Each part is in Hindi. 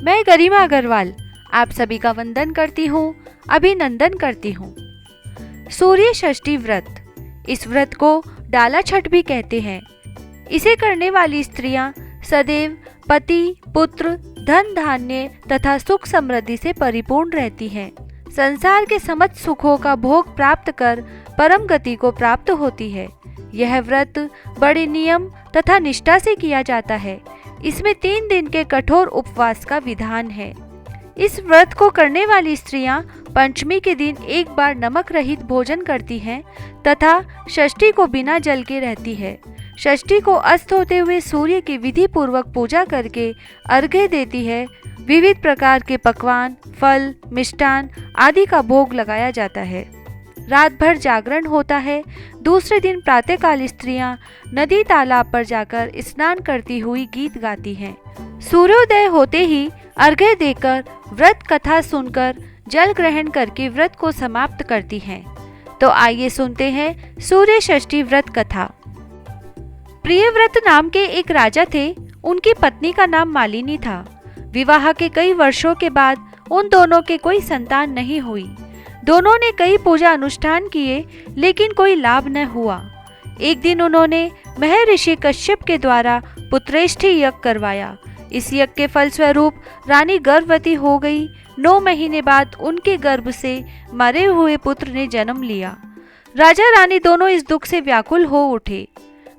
मैं गरिमा अग्रवाल आप सभी का वंदन करती हूँ, अभिनंदन करती हूँ। सूर्य षष्ठी व्रत, इस व्रत को डाला छठ भी कहते हैं। इसे करने वाली स्त्रियां सदैव पति, पुत्र, धन धान्य तथा सुख समृद्धि से परिपूर्ण रहती हैं। संसार के समस्त सुखों का भोग प्राप्त कर परम गति को प्राप्त होती है। यह व्रत बड़े नियम तथा निष्ठा से किया जाता है। इसमें 3 दिन के कठोर उपवास का विधान है। इस व्रत को करने वाली स्त्रियां पंचमी के दिन एक बार नमक रहित भोजन करती हैं तथा षष्ठी को बिना जल के रहती है। षष्ठी को अस्त होते हुए सूर्य की विधि पूर्वक पूजा करके अर्घ्य देती है। विविध प्रकार के पकवान, फल, मिष्टान आदि का भोग लगाया जाता है। रात भर जागरण होता है। दूसरे दिन प्रातःकाल स्त्रियां नदी तालाब पर जाकर स्नान करती हुई गीत गाती हैं। सूर्योदय होते ही अर्घ्य देकर व्रत कथा सुनकर जल ग्रहण करके व्रत को समाप्त करती हैं। तो आइए सुनते हैं सूर्य षष्ठी व्रत कथा। प्रियव्रत नाम के एक राजा थे। उनकी पत्नी का नाम मालिनी था। विवाह के कई वर्षों के बाद उन दोनों के कोई संतान नहीं हुई। दोनों ने कई पूजा अनुष्ठान किए लेकिन कोई लाभ न हुआ। एक दिन उन्होंने महर्षि कश्यप के द्वारा पुत्रेष्ठी यज्ञ करवाया। इस यज्ञ के फलस्वरूप रानी गर्भवती हो गई। 9 महीने बाद उनके गर्भ से मरे हुए पुत्र ने जन्म लिया। राजा रानी दोनों इस दुख से व्याकुल हो उठे।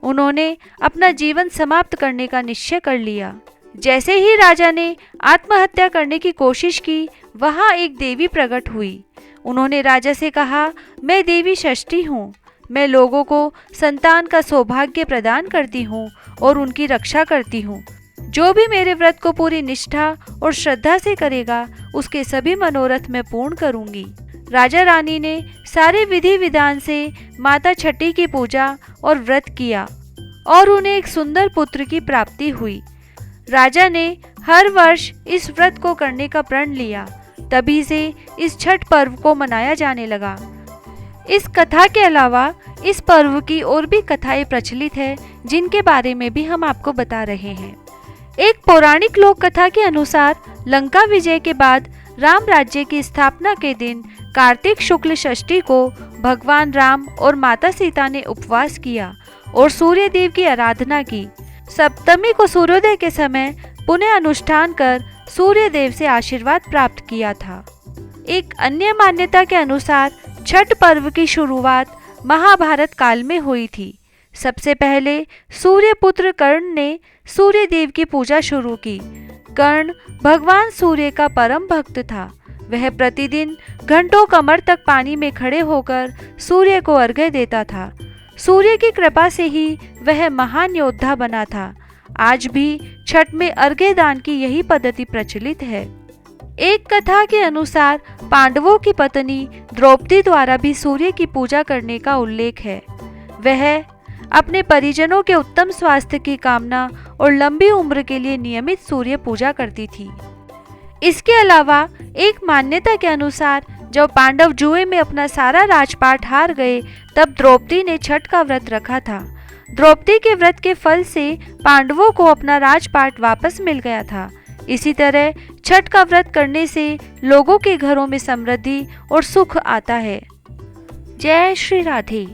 उन्होंने अपना जीवन समाप्त करने का निश्चय कर लिया। जैसे ही राजा ने आत्महत्या करने की कोशिश की, वहां एक देवी प्रकट हुई। उन्होंने राजा से कहा, मैं देवी षष्ठी हूँ। मैं लोगों को संतान का सौभाग्य प्रदान करती हूँ और उनकी रक्षा करती हूँ। जो भी मेरे व्रत को पूरी निष्ठा और श्रद्धा से करेगा, उसके सभी मनोरथ मैं पूर्ण करूँगी। राजा रानी ने सारे विधि विधान से माता छठी की पूजा और व्रत किया और उन्हें एक सुंदर पुत्र की प्राप्ति हुई। राजा ने हर वर्ष इस व्रत को करने का प्रण लिया। तभी से इस छठ पर्व को मनाया जाने लगा। इस कथा के अलावा इस पर्व की और भी कथाएं प्रचलित है, जिनके बारे में भी हम आपको बता रहे हैं। एक पौराणिक लोक कथा के अनुसार लंका विजय के बाद राम राज्य की स्थापना के दिन कार्तिक शुक्ल षष्ठी को भगवान राम और माता सीता ने उपवास किया और सूर्य देव की आराधना की। सप्तमी को सूर्योदय के समय पुण्य अनुष्ठान कर सूर्य देव से आशीर्वाद प्राप्त किया था। एक अन्य मान्यता के अनुसार छठ पर्व की शुरुआत महाभारत काल में हुई थी। सबसे पहले सूर्य पुत्र कर्ण ने सूर्य देव की पूजा शुरू की। कर्ण भगवान सूर्य का परम भक्त था। वह प्रतिदिन घंटों कमर तक पानी में खड़े होकर सूर्य को अर्घ्य देता था। सूर्य की कृपा से ही वह महान योद्धा बना था। आज भी छठ में अर्घ्य दान की यही पद्धति प्रचलित है। एक कथा के अनुसार पांडवों की पत्नी द्रौपदी द्वारा भी सूर्य की पूजा करने का उल्लेख है। वह अपने परिजनों के उत्तम स्वास्थ्य की कामना और लंबी उम्र के लिए नियमित सूर्य पूजा करती थी। इसके अलावा एक मान्यता के अनुसार जब पांडव जुए में अपना सारा राजपाट हार गए, तब द्रौपदी ने छठ का व्रत रखा था। द्रौपदी के व्रत के फल से पांडवों को अपना राजपाट वापस मिल गया था। इसी तरह छठ का व्रत करने से लोगों के घरों में समृद्धि और सुख आता है। जय श्री राधे।